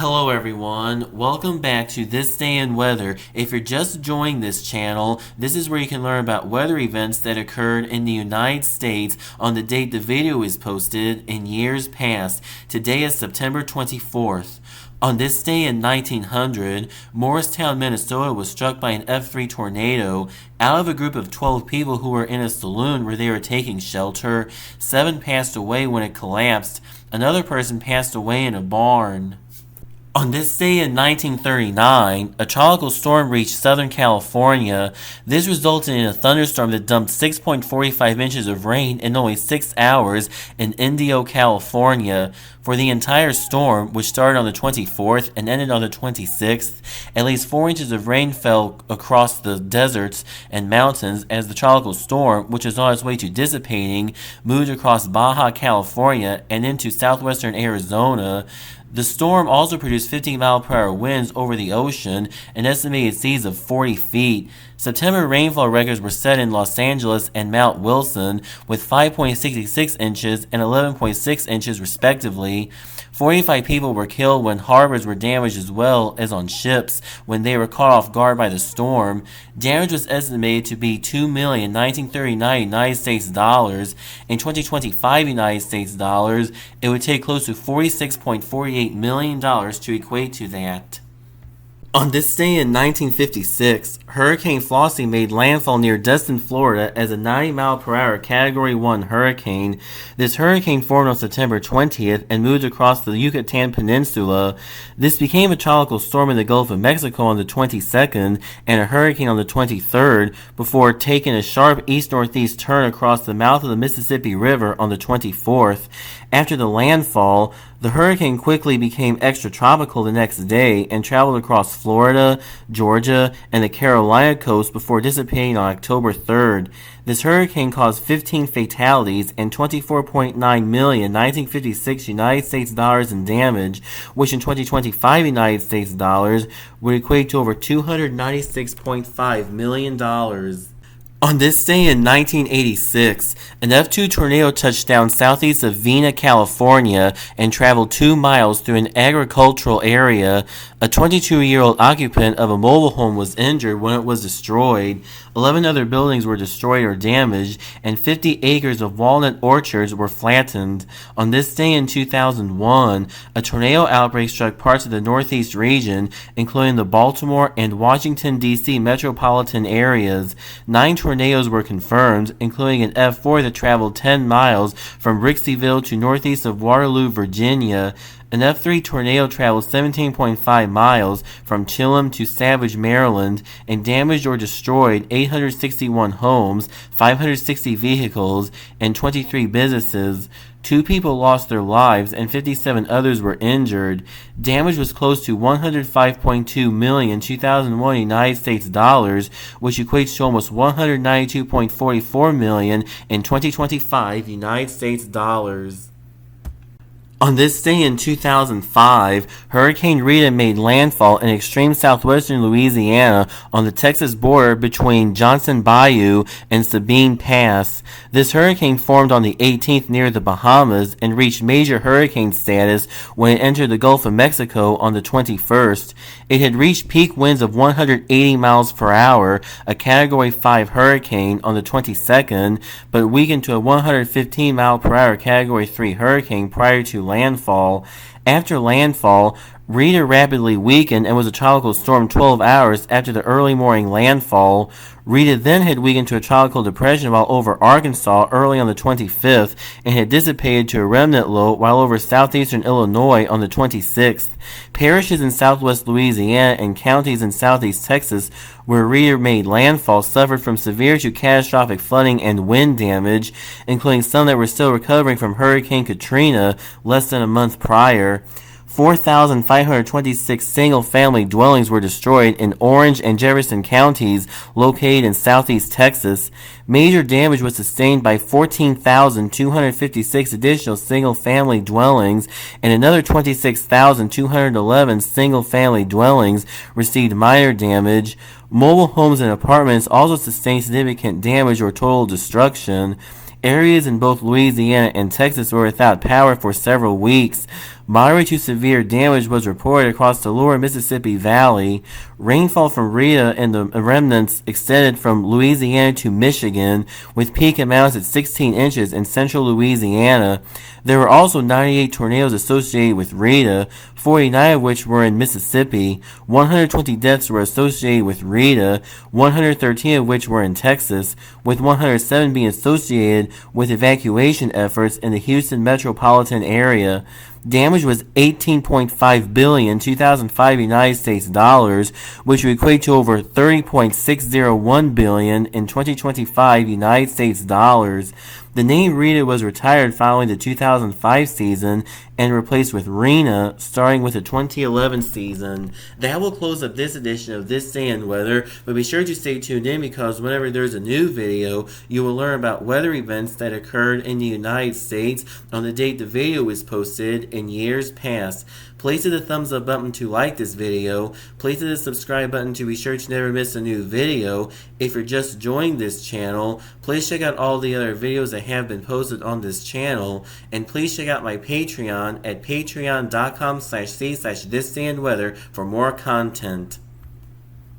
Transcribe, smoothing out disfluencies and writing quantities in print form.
Hello everyone, welcome back to This Day in Weather. If you're just joining this channel, this is where you can learn about weather events that occurred in the United States on the date the video is posted in years past. Today is September 24th. On this day in 1900, Morristown, Minnesota was struck by an F3 tornado. Out of a group of 12 people who were in a saloon where they were taking shelter, 7 passed away when it collapsed. Another person passed away in a barn. On this day in 1939, a tropical storm reached Southern California. This resulted in a thunderstorm that dumped 6.45 inches of rain in only 6 hours in Indio, California. For the entire storm, which started on the 24th and ended on the 26th, at least 4 inches of rain fell across the deserts and mountains as the tropical storm, which was on its way to dissipating, moved across Baja California and into southwestern Arizona. The storm also produced 15-mile-per-hour winds over the ocean and estimated seas of 40 feet. September rainfall records were set in Los Angeles and Mount Wilson with 5.66 inches and 11.6 inches respectively. 45 people were killed when harbors were damaged as well as on ships when they were caught off guard by the storm. Damage was estimated to be $2,1939 United States dollars. In 2025 United States dollars, it would take close to $46.48 million to equate to that. On this day in 1956, Hurricane Flossy made landfall near Destin, Florida as a 90-mile-per-hour Category 1 hurricane. This hurricane formed on September 20th and moved across the Yucatan Peninsula. This became a tropical storm in the Gulf of Mexico on the 22nd and a hurricane on the 23rd before taking a sharp east-northeast turn across the mouth of the Mississippi River on the 24th. After the landfall, the hurricane quickly became extratropical the next day and traveled across Florida, Georgia, and the Carolina coast before dissipating on October 3rd. This hurricane caused 15 fatalities and $24.9 million 1956 United States dollars in damage, which in 2025 United States dollars would equate to over $296.5 million. On this day in 1986, an F2 tornado touched down southeast of Vina, California, and traveled 2 miles through an agricultural area. A 22-year-old occupant of a mobile home was injured when it was destroyed. 11 other buildings were destroyed or damaged, and 50 acres of walnut orchards were flattened. On this day in 2001, a tornado outbreak struck parts of the northeast region, including the Baltimore and Washington, D.C. metropolitan areas. 9 tornadoes were confirmed, including an F4 that traveled 10 miles from Rixeyville to northeast of Waterloo, Virginia. An F3 tornado traveled 17.5 miles from Chillum to Savage, Maryland, and damaged or destroyed 861 homes, 560 vehicles, and 23 businesses. 2 people lost their lives and 57 others were injured. Damage was close to $105.2 million 2001 United States dollars, which equates to almost $192.44 million in 2025 United States dollars. On this day in 2005, Hurricane Rita made landfall in extreme southwestern Louisiana on the Texas border between Johnson Bayou and Sabine Pass. This hurricane formed on the 18th near the Bahamas and reached major hurricane status when it entered the Gulf of Mexico on the 21st. It had reached peak winds of 180 miles per hour, a Category 5 hurricane, on the 22nd, but weakened to a 115 mile per hour Category 3 hurricane prior to landfall. After landfall, Rita rapidly weakened and was a tropical storm 12 hours after the early morning landfall. Rita then had weakened to a tropical depression while over Arkansas early on the 25th and had dissipated to a remnant low while over southeastern Illinois on the 26th. Parishes in southwest Louisiana and counties in southeast Texas where Rita made landfall suffered from severe to catastrophic flooding and wind damage, including some that were still recovering from Hurricane Katrina less than a month prior. 4,526 single-family dwellings were destroyed in Orange and Jefferson counties located in southeast Texas. Major damage was sustained by 14,256 additional single-family dwellings, and another 26,211 single-family dwellings received minor damage. Mobile homes and apartments also sustained significant damage or total destruction. Areas in both Louisiana and Texas were without power for several weeks. Moderate to severe damage was reported across the lower Mississippi Valley. Rainfall from Rita and the remnants extended from Louisiana to Michigan, with peak amounts at 16 inches in central Louisiana. There were also 98 tornadoes associated with Rita, 49 of which were in Mississippi. 120 deaths were associated with Rita, 113 of which were in Texas, with 107 being associated with evacuation efforts in the Houston metropolitan area. Damage was $18.5 billion 2005 United States dollars, which would equate to over $30.601 billion in 2025 United States dollars. The name Rita was retired following the 2005 season and replaced with Rena starting with the 2011 season. That will close up this edition of This Day in Weather, but be sure to stay tuned in because whenever there's a new video, you will learn about weather events that occurred in the United States on the date the video was posted in years past. Place the thumbs up button to like this video. Place the subscribe button to be sure to never miss a new video. If you're just joining this channel, please check out all the other videos that have been posted on this channel. And please check out my Patreon at patreon.com/c/thisdayinweather for more content.